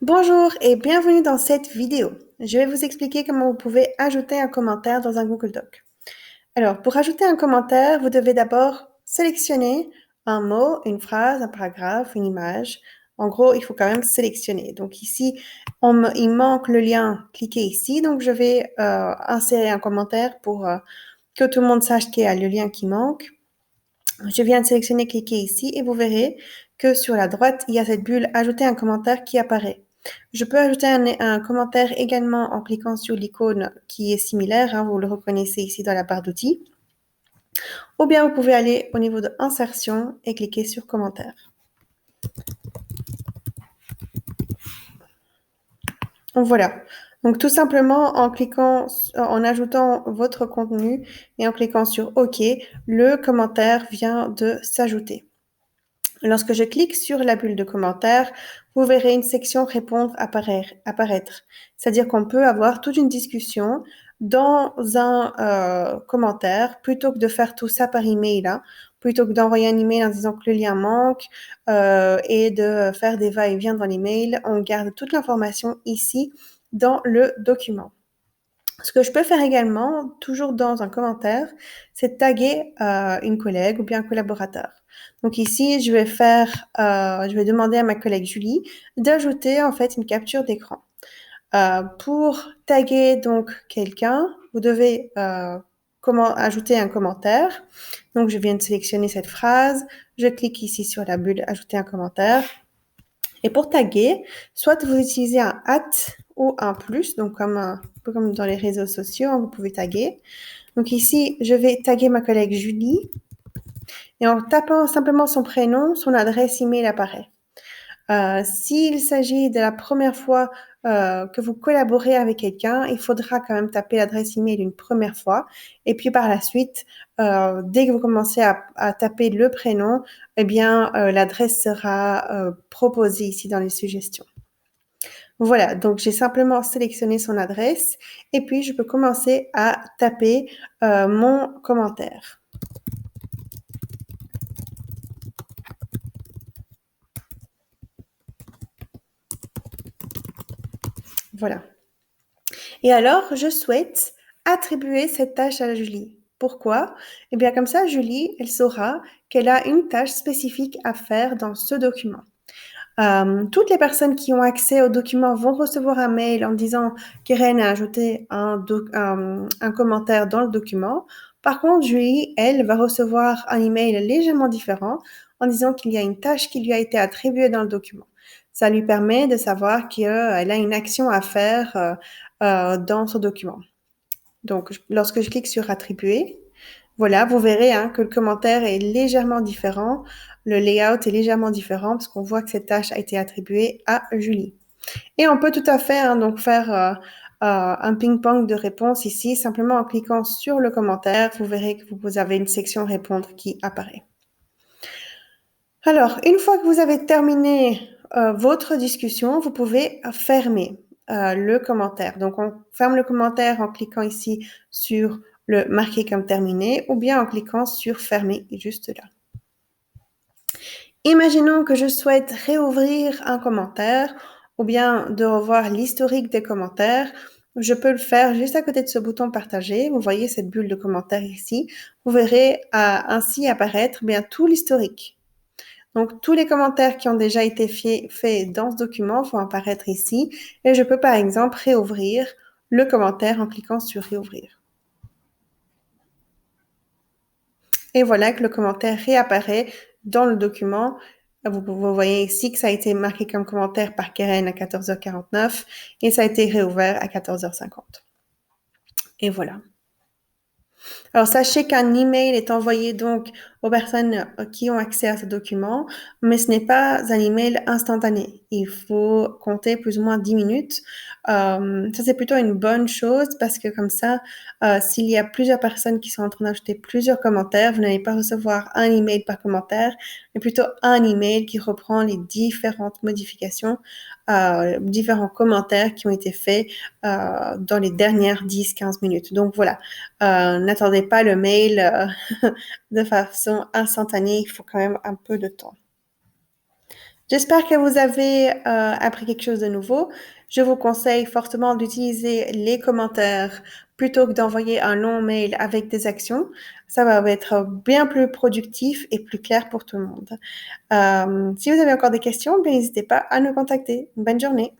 Bonjour et bienvenue dans cette vidéo. Je vais vous expliquer comment vous pouvez ajouter un commentaire dans un Google Doc. Alors, pour ajouter un commentaire, vous devez d'abord sélectionner un mot, une phrase, un paragraphe, une image. En gros, il faut quand même sélectionner. Donc ici, il manque le lien. Cliquez ici. Donc je vais insérer un commentaire pour que tout le monde sache qu'il y a le lien qui manque. Je viens de sélectionner, cliquez ici et vous verrez que sur la droite, il y a cette bulle ajouter un commentaire qui apparaît. Je peux ajouter un commentaire également en cliquant sur l'icône qui est similaire, vous le reconnaissez ici dans la barre d'outils. Ou bien vous pouvez aller au niveau de insertion et cliquer sur commentaire. Donc voilà. Donc tout simplement en ajoutant votre contenu et en cliquant sur OK, le commentaire vient de s'ajouter. Lorsque je clique sur la bulle de commentaires, vous verrez une section répondre apparaître. C'est-à-dire qu'on peut avoir toute une discussion dans un commentaire plutôt que de faire tout ça par email, plutôt que d'envoyer un email en disant que le lien manque et de faire des va-et-vient dans l'email. On garde toute l'information ici dans le document. Ce que je peux faire également, toujours dans un commentaire, c'est taguer une collègue ou bien un collaborateur. Donc ici, je vais demander à ma collègue Julie d'ajouter en fait une capture d'écran. Pour taguer donc quelqu'un, vous devez ajouter un commentaire. Donc je viens de sélectionner cette phrase, je clique ici sur la bulle ajouter un commentaire. Et pour taguer, soit vous utilisez un ou un plus, donc un peu comme dans les réseaux sociaux, vous pouvez taguer. Donc ici, je vais taguer ma collègue Julie et en tapant simplement son prénom, son adresse email apparaît. S'il s'agit de la première fois que vous collaborez avec quelqu'un, il faudra quand même taper l'adresse email une première fois. Et puis par la suite, dès que vous commencez à taper le prénom, eh bien, l'adresse sera proposée ici dans les suggestions. Voilà, donc j'ai simplement sélectionné son adresse et puis je peux commencer à taper mon commentaire. Voilà. Et alors, je souhaite attribuer cette tâche à Julie. Pourquoi? Eh bien, comme ça, Julie, elle saura qu'elle a une tâche spécifique à faire dans ce document. Toutes les personnes qui ont accès au document vont recevoir un mail en disant qu'Irène a ajouté un commentaire dans le document. Par contre, Julie, elle, va recevoir un email légèrement différent en disant qu'il y a une tâche qui lui a été attribuée dans le document. Ça lui permet de savoir qu'elle a une action à faire dans ce document. Donc, lorsque je clique sur attribuer, voilà, vous verrez que le commentaire est légèrement différent. Le layout est légèrement différent parce qu'on voit que cette tâche a été attribuée à Julie. Et on peut tout à fait donc faire un ping-pong de réponses ici, simplement en cliquant sur le commentaire. Vous verrez que vous avez une section répondre qui apparaît. Alors, une fois que vous avez terminé votre discussion, vous pouvez fermer le commentaire. Donc, on ferme le commentaire en cliquant ici sur le marquer comme terminé ou bien en cliquant sur fermer juste là. Imaginons que je souhaite réouvrir un commentaire ou bien de revoir l'historique des commentaires. Je peux le faire juste à côté de ce bouton partager. Vous voyez cette bulle de commentaires ici. Vous verrez ainsi apparaître bien tout l'historique. Donc, tous les commentaires qui ont déjà été faits dans ce document vont apparaître ici. Et je peux, par exemple, réouvrir le commentaire en cliquant sur réouvrir. Et voilà que le commentaire réapparaît dans le document. Vous voyez ici que ça a été marqué comme commentaire par Keren à 14h49 et ça a été réouvert à 14h50. Et voilà. Alors, sachez qu'un email est envoyé donc aux personnes qui ont accès à ce document, mais ce n'est pas un email instantané. Il faut compter plus ou moins 10 minutes. Ça, c'est plutôt une bonne chose parce que comme ça, s'il y a plusieurs personnes qui sont en train d'ajouter plusieurs commentaires, vous n'allez pas recevoir un email par commentaire, mais plutôt un email qui reprend les différentes modifications, différents commentaires qui ont été faits dans les dernières 10-15 minutes. Donc voilà, n'attendez pas le mail de façon instantanée, il faut quand même un peu de temps. J'espère que vous avez appris quelque chose de nouveau. Je vous conseille fortement d'utiliser les commentaires plutôt que d'envoyer un long mail avec des actions. Ça va être bien plus productif et plus clair pour tout le monde. Si vous avez encore des questions, bien, n'hésitez pas à nous contacter. Bonne journée.